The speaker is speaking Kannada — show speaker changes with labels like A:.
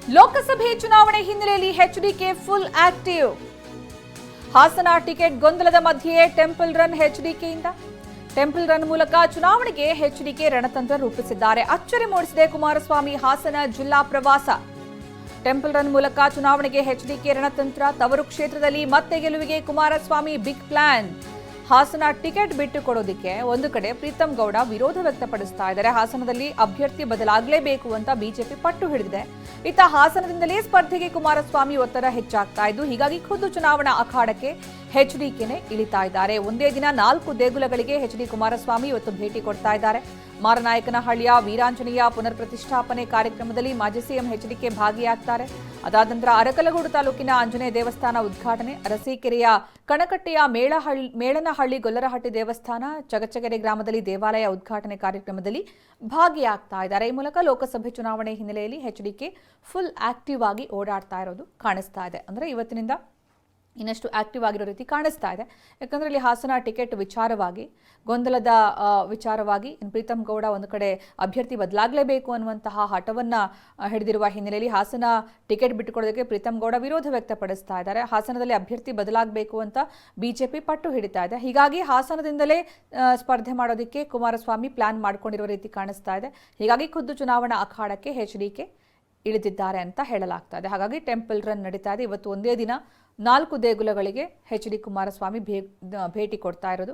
A: ಲೋಕಸಭೆ ಚುನಾವಣೆ ಹಿನ್ನೆಲೆಯಲ್ಲಿ HDK full active. Hassan ticket ಗೊಂದಲದ ಮಧ್ಯೆ ಟೆಂಪಲ್ ರನ್ ಎಚ್ಡಿಕೆಯಿಂದ. ಟೆಂಪಲ್ ರನ್ ಮೂಲಕ ಚುನಾವಣೆಗೆ ಎಚ್ಡಿಕೆ ರಣತಂತ್ರ ರೂಪಿಸಿದ್ದಾರೆ. ಅಚ್ಚರಿ ಮೂಡಿಸಿದೆ ಕುಮಾರಸ್ವಾಮಿ ಹಾಸನ ಜಿಲ್ಲಾ ಪ್ರವಾಸ. ಟೆಂಪಲ್ ರನ್ ಮೂಲಕ ಚುನಾವಣೆಗೆ ಎಚ್ಡಿಕೆ ರಣತಂತ್ರ. ತವರು ಕ್ಷೇತ್ರದಲ್ಲಿ ಮತ್ತೆ ಗೆಲುವಿಗೆ Kumaraswamy big plan. Hassan ticket ಬಿಟ್ಟು ಕೊಡೋದಕ್ಕೆ ಒಂದು ಕಡೆ ಪ್ರೀತಂ ಗೌಡ ವಿರೋಧ ವ್ಯಕ್ತಪಡಿಸ್ತಾ ಇದ್ದಾರೆ. ಹಾಸನದಲ್ಲಿ ಅಭ್ಯರ್ಥಿ ಬದಲಾಗಲೇಬೇಕು ಅಂತ ಬಿಜೆಪಿ ಪಟ್ಟು ಹಿಡಿದಿದೆ. ಇತ್ತ ಹಾಸನದಿಂದಲೇ ಸ್ಪರ್ಧೆಗೆ ಕುಮಾರಸ್ವಾಮಿ ಒತ್ತಡ ಹೆಚ್ಚಾಗ್ತಾ ಇದ್ದು, ಹೀಗಾಗಿ ಖುದ್ದು ಚುನಾವಣಾ ಅಖಾಡಕ್ಕೆ ಎಚ್ಡಿಕೆನೇ ಇಳಿತಾ ಇದ್ದಾರೆ. ಒಂದೇ ದಿನ 4 ದೇಗುಲಗಳಿಗೆ ಎಚ್ಡಿ ಕುಮಾರಸ್ವಾಮಿ ಇವತ್ತು ಭೇಟಿ ಕೊಡ್ತಾ ಇದ್ದಾರೆ. ಮಾರನಾಯಕನಹಳ್ಳಿಯ ವೀರಾಂಜನೇಯ ಪುನರ್ ಪ್ರತಿಷ್ಠಾಪನೆ ಕಾರ್ಯಕ್ರಮದಲ್ಲಿ ಮಾಜಿ ಸಿಎಂ ಎಚ್ಡಿಕೆ ಭಾಗಿಯಾಗ್ತಾರೆ. ಅದಾದ ನಂತರ ಅರಕಲಗೂಡು ತಾಲೂಕಿನ ಆಂಜನೇಯ ದೇವಸ್ಥಾನ ಉದ್ಘಾಟನೆ, ಅರಸೀಕೆರೆಯ ಕಣಕಟ್ಟೆಯ ಮೇಳನಹಳ್ಳಿ ಗೊಲ್ಲರಹಟ್ಟಿ ದೇವಸ್ಥಾನ, ಚಗಚಗೆರೆ ಗ್ರಾಮದಲ್ಲಿ ದೇವಾಲಯ ಉದ್ಘಾಟನೆ ಕಾರ್ಯಕ್ರಮದಲ್ಲಿ ಭಾಗಿಯಾಗ್ತಾ ಇದ್ದಾರೆ. ಈ ಮೂಲಕ ಲೋಕಸಭೆ ಚುನಾವಣೆ ಹಿನ್ನೆಲೆಯಲ್ಲಿ ಎಚ್ಡಿಕೆ ಫುಲ್ ಆಕ್ಟಿವ್ ಆಗಿ ಓಡಾಡ್ತಾ ಇರೋದು ಕಾಣಿಸ್ತಾ ಇದೆ. ಅಂದರೆ ಇವತ್ತಿನಿಂದ ಇನ್ನಷ್ಟು ಆಕ್ಟಿವ್ ಆಗಿರೋ ರೀತಿ ಕಾಣಿಸ್ತಾ ಇದೆ. ಯಾಕಂದರೆ ಇಲ್ಲಿ ಹಾಸನ ಟಿಕೆಟ್ ವಿಚಾರವಾಗಿ ಗೊಂದಲದ ವಿಚಾರವಾಗಿ ಪ್ರೀತಂ ಗೌಡ ಒಂದು ಕಡೆ ಅಭ್ಯರ್ಥಿ ಬದಲಾಗಲೇಬೇಕು ಅನ್ನುವಂತಹ ಹಠವನ್ನು ಹಿಡಿದಿರುವ ಹಿನ್ನೆಲೆಯಲ್ಲಿ ಹಾಸನ ಟಿಕೆಟ್ ಬಿಟ್ಟುಕೊಡೋದಕ್ಕೆ ಪ್ರೀತಂ ಗೌಡ ವಿರೋಧ ವ್ಯಕ್ತಪಡಿಸ್ತಾ ಇದ್ದಾರೆ. ಹಾಸನದಲ್ಲಿ ಅಭ್ಯರ್ಥಿ ಬದಲಾಗಬೇಕು ಅಂತ ಬಿಜೆಪಿ ಪಟ್ಟು ಹಿಡಿತಾ ಇದೆ. ಹೀಗಾಗಿ ಹಾಸನದಿಂದಲೇ ಸ್ಪರ್ಧೆ ಮಾಡೋದಕ್ಕೆ ಕುಮಾರಸ್ವಾಮಿ ಪ್ಲಾನ್ ಮಾಡಿಕೊಂಡಿರುವ ರೀತಿ ಕಾಣಿಸ್ತಾ ಇದೆ. ಹೀಗಾಗಿ ಖುದ್ದು ಚುನಾವಣಾ ಅಖಾಡಕ್ಕೆ ಎಚ್ಡಿಕೆ ಇಳಿದಿದ್ದಾರೆ ಅಂತ ಹೇಳಲಾಗ್ತಾ ಇದೆ. ಹಾಗಾಗಿ ಟೆಂಪಲ್ ರನ್ ನಡೀತಾ ಇದೆ. ಇವತ್ತು ಒಂದೇ ದಿನ 4 ದೇಗುಲಗಳಿಗೆ ಎಚ್ಡಿ ಕುಮಾರಸ್ವಾಮಿ ಭೇಟಿ ಕೊಡ್ತಾ ಇರೋದು